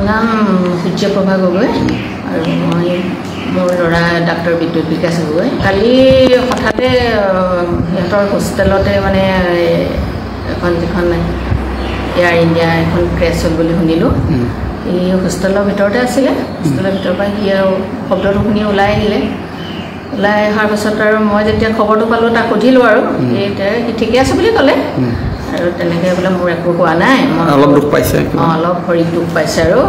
নাম সূৰ্যপ্ৰভা গগৈ আৰু মই মোৰ ল'ৰা ডাক্তৰ বিদ্যুৎ বিকাশ গগৈ। কালি হঠাতে সিহঁতৰ হোষ্টেলতে মানে এখন যিখন এয়াৰ ইণ্ডিয়া এখন ক্ৰেছ হ'ল বুলি শুনিলোঁ। এই হোষ্টেলৰ ভিতৰতে আছিলে। হোষ্টেলৰ ভিতৰৰ পৰা সি আৰু শব্দটো শুনি ওলাই আহিলে। ওলাই অহাৰ পাছত আৰু মই যেতিয়া খবৰটো পালোঁ তাক সুধিলোঁ আৰু সি ঠিকে আছে বুলি ক'লে। আৰু তেনেকৈ বোলে মোৰ একো হোৱা নাই, অলপ দুখ পাইছে, অলপ ভৰিত দুখ পাইছে আৰু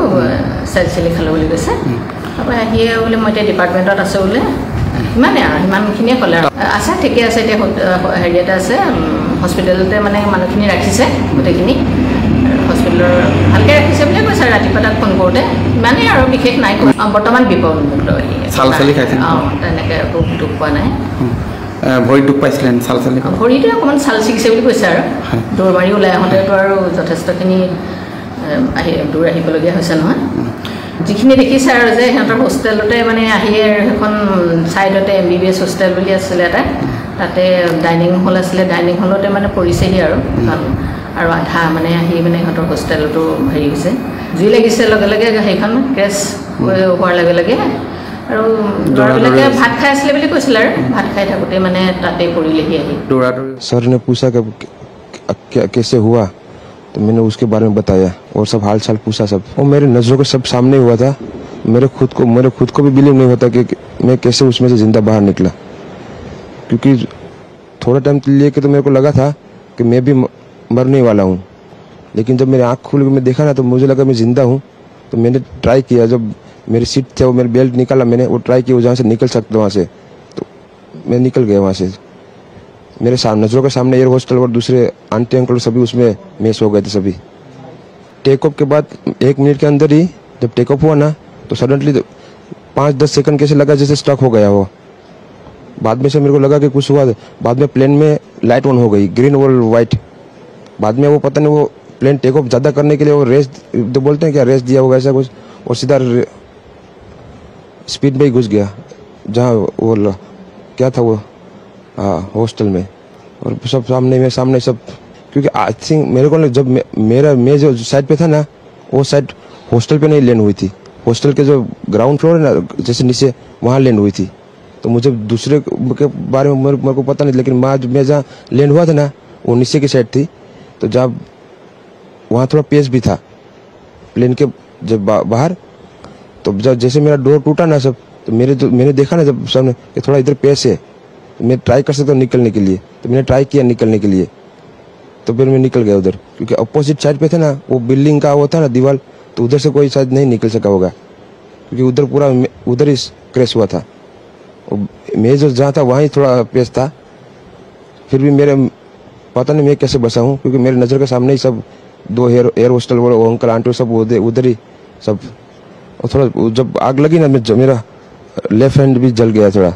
চেলি খালোঁ বুলি কৈছে। তাৰপৰা আহিয়ে বোলে মই এতিয়া ডিপাৰ্টমেণ্টত আছোঁ বোলে, ইমানেই আৰু সিমানখিনিয়ে ক'লে আৰু আছে ঠিকে আছে। এতিয়া হেৰি এটা আছে হস্পিটেলতে মানে মানুহখিনি ৰাখিছে গোটেইখিনি, হস্পিটেলৰ ভালকৈ ৰাখিছে বুলিয়ে কৈছে। ৰাতিপুৱা তাক ফোন কৰোঁতে ইমানেই আৰু বিশেষ নাই, বৰ্তমান বিপদমুক্ত। তেনেকৈ একো দুখ পোৱা নাই। ভৰিত দুখ পাইছিলে ভৰিটো অকণমান চাল ছিগিছে বুলি কৈছে আৰু দৌৰ মাৰি ওলাই আহোঁতেতো আৰু যথেষ্টখিনি দূৰ আহিবলগীয়া হৈছে নহয়। যিখিনি দেখিছে আৰু যে সিহঁতৰ হোষ্টেলতে মানে আহিয়ে সেইখন ছাইডতে MBBS হোষ্টেল বুলি আছিলে এটা, তাতে ডাইনিং হল আছিলে, ডাইনিং হলতে মানে পৰিছেহি আৰু আধা মানে আহি মানে সিহঁতৰ হোষ্টেলতো হেৰি হৈছে, জুই লাগিছে লগে লগে সেইখন ক্ৰেছ হোৱাৰ লগে লগে। আৰু ল'ৰাবিলাকে ভাত খাই আছিলে বুলি কৈছিলে আৰু ভাত খাই থাকোঁতে মানে তাতে পৰিলেহি আহি। सर ने पूछा कि कैसे हुआ, तो मैंने उसके बारे में बताया और सब हाल चाल पूछा सब। और मेरे नज़रों के सब सामने हुआ था। मेरे खुद को भी बिलीव नहीं होता कि मैं कैसे उसमें से जिंदा बाहर निकला, क्योंकि थोड़ा टाइम लिए कि तो मेरे को लगा था कि मैं भी मरने वाला हूँ। लेकिन जब मेरी आँख खुल के मैं देखा ना तो मुझे लगा मैं जिंदा हूँ। तो मैंने ट्राई किया, जब मेरी सीट थे वो मेरी बेल्ट निकाला, मैंने वो ट्राई किया जहाँ से निकल सकता वहाँ से, तो मैं निकल गया वहाँ से। मेरे नज़रों के सामने एयर हॉस्टल और दूसरे आंटी अंकल सभी उसमें मैच हो गए थे सभी। टेक ऑफ के बाद 1 मिनट के अंदर ही जब टेक ऑफ हुआ ना तो सडनली 5-10 सेकंड कैसे लगा जैसे स्टक हो गया वो। बाद में से मेरे को लगा कि कुछ हुआ। बाद में प्लेन में लाइट ऑन हो गई, ग्रीन और वाइट। बाद में वो पता नहीं वो प्लेन टेक ऑफ ज़्यादा करने के लिए वो रेस जो बोलते हैं क्या, रेस दिया होगा ऐसा कुछ, और सीधा स्पीड में ही घुस गया जहाँ वो क्या था वो हॉस्टल में। और सब सामने सब, क्योंकि आई थिंक मेरे को जब मैं जो साइड पे था ना वो साइड हॉस्टल पे नहीं लैंड हुई थी। हॉस्टल के जो ग्राउंड फ्लोर है ना जैसे नीचे वहाँ लैंड हुई थी। तो मुझे दूसरे के बारे में मेरे को पता नहीं, लेकिन मैं जहाँ लैंड हुआ था ना वो नीचे की साइड थी। तो जब वहाँ थोड़ा पेस भी था प्लेन के जब बाहर, तो जब जैसे मेरा डोर टूटा ना सब, तो मैंने देखा ना जब सामने कि थोड़ा इधर पेस है, तो मैं ट्राई कर सकता हूँ निकलने के लिए। तो मैंने ट्राई किया निकलने के लिए, तो फिर मैं निकल गया उधर, क्योंकि अपोजिट साइड पे था ना वो बिल्डिंग का वो था ना दीवार, तो उधर से कोई शायद नहीं निकल सका होगा, क्योंकि उधर पूरा उधर ही क्रैश हुआ था। मैं जो जहाँ था वहाँ ही थोड़ा पेस था। फिर भी मेरे पता नहीं मैं कैसे बसा हूँ, क्योंकि मेरे नज़र के सामने ही सब 2 एयर हॉस्टल वो अंकल आंटी सब उधर ही सब। और थोड़ा जब आग लगी ना मेरा लेफ्ट हैंड भी जल गया थोड़ा।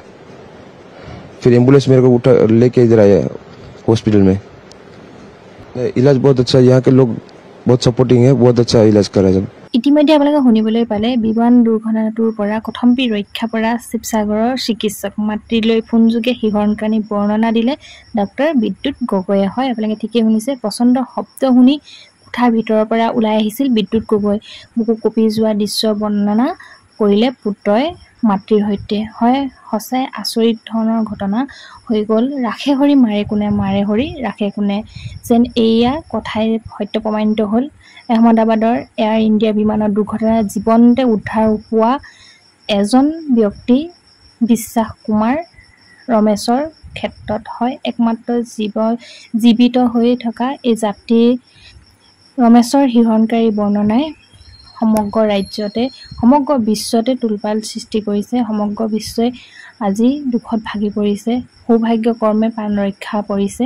फिर एम्बुलेंस मेरे को उठा लेके इधर आया हॉस्पिटल में। इलाज बहुत अच्छा, यहाँ के लोग बहुत सपोर्टिंग है, बहुत अच्छा इलाज कर रहा है। ইতিমধ্যে আপোনালোকে শুনিবলৈ পালে বিমান দুৰ্ঘটনাটোৰ পৰা কথম্পি ৰক্ষা পৰা শিৱসাগৰৰ চিকিৎসক মাতৃলৈ ফোনযোগে শিহৰণকাৰী বৰ্ণনা দিলে ডক্টৰ বিদ্যুৎ গগৈয়ে। হয়, আপোনালোকে ঠিকেই শুনিছে। পচন্দ শব্দ শুনি কোঠাৰ ভিতৰৰ পৰা ওলাই আহিছিল বিদ্যুৎ গগৈ। বুকু কঁপি যোৱা দৃশ্য বৰ্ণনা কৰিলে পুত্ৰই মাতৃৰ সৈতে। হয়, সঁচাই আচৰিত ধৰণৰ ঘটনা হৈ গ'ল। ৰাখে হৰি মাৰে কোনে, মাৰে হৰি ৰাখে কোনে, যেন এয়া কথাই সত্য প্ৰমাণিত হ'ল। আহমেদাবাদৰ এয়াৰ ইণ্ডিয়া বিমানৰ দুৰ্ঘটনাত জীৱনতে উদ্ধাৰ হোৱা এজন ব্যক্তি বিশ্বাস কুমাৰ ৰমেশৰ ক্ষেত্ৰত। হয়, একমাত্ৰ জীৱিত হৈ থকা এই যাত্ৰী ৰমেশৰ শিহৰণকাৰী বৰ্ণনাই সমগ্ৰ ৰাজ্যতে সমগ্ৰ বিশ্বতে তোলপাল সৃষ্টি কৰিছে। সমগ্ৰ বিশ্বই আজি দুখত ভাগি পৰিছে। সৌভাগ্যক্ৰমে প্ৰাণ ৰক্ষা পৰিছে।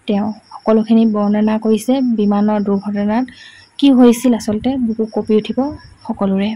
তেওঁ সকলোখিনি বৰ্ণনা কৰিছে বিমানৰ দুৰ্ঘটনাত কি হৈছিল, আচলতে বুকু কঁপি উঠিব সকলোৰে।